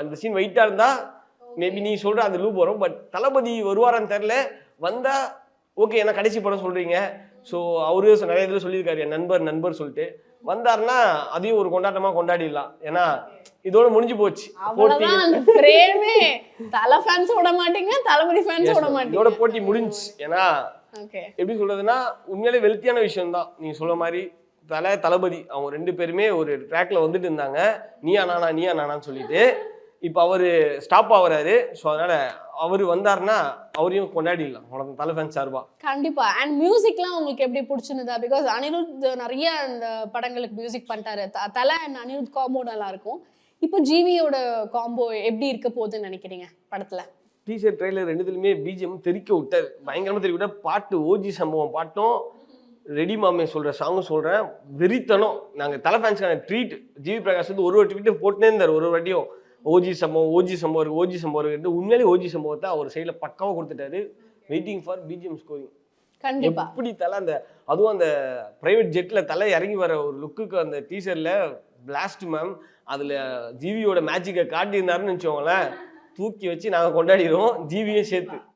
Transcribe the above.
அந்த சீன் வெயிட்டா இருந்தா மேபி நீ சொல்ற அந்த லூப் வரும். பட் தளபதி வருவாரான்னு தெரியல. வந்தா ஓகே, ஏன்னா கடைசி படம் சொல்றீங்க. ஸோ அவரு நிறைய இதில் சொல்லியிருக்காரு என் நண்பர் சொல்லிட்டு வந்தாருன்னா அதையும் ஒரு கொண்டாட்டமா கொண்டாடிடலாம். ஏன்னா இதோட முடிஞ்சு போச்சு. இதோட போட்டி முடிஞ்சு. ஏன்னா எப்படி சொல்றதுன்னா உண்மையிலே வெல்த்தியான விஷயம் தான். நீங்க சொல்ற மாதிரி தளபதி அவங்க 2 பேருமே ஒரு ட்ராக்ல வந்துட்டு இருந்தாங்க, நீயா நானான்னு சொல்லிட்டு. இப்போ அவரு ஸ்டாப் ஆகுறாரு. ஸோ அதனால அவரு வந்தாருன்னா அவரையும் கொண்டாடிடலாம் அவ்வளோ தலை ஃபேன்ஸ் சார்பா. கண்டிப்பா. அண்ட் மியூசிக்லாம் உங்களுக்கு எப்படி பிடிச்சிருந்தா? பிகாஸ் அனிருத் நிறைய இந்த படங்களுக்கு மியூசிக் பண்ணிட்டாரு. தலை அண்ட் அனிருத் காம்போ நல்லா இருக்கும். இப்போ ஜிவியோட காம்போ எப்படி இருக்க போகுதுன்னு நினைக்கிறீங்க படத்துல? டீசர் ட்ரெய்லர் 2த்துலயுமே பிஜிஎம் தெறிக்க விட்டார், பயங்கரமா தெறிக்க விட்டார். பாட்டு ஓஜி சம்பவம் பாட்டும் ரெடி மாமே சொல்ற சாங்கும் சொல்றேன், வெறித்தனம். நாங்க தலை ஃபேன்ஸ்க்கான ட்ரீட். ஜிவி பிரகாஷ் வந்து ஒரு ட்வீட் போட்டுனே இருந்தார் ஒரு வாட்டியும். ஓஜி சம்பவம் உண்மையிலே ஓஜி சம்பவத்தை அவர் சைட்ல பக்காவா கொடுத்துட்டாரு. Waiting for BGM scoring. கண்டிப்பா. எப்படி தலை அந்த அதுவும் அந்த பிரைவேட் ஜெட்ல தலை இறங்கி வர ஒரு லுக்குக்கு அந்த டீசர்ல பிளாஸ்ட் மேம் அதுல ஜிவியோட மேஜிக்கை காட்டியிருந்தாருன்னு வச்சுக்கோங்களேன், தூக்கி வச்சு நாங்க கொண்டாடிடுவோம், ஜிவியும் சேர்த்து.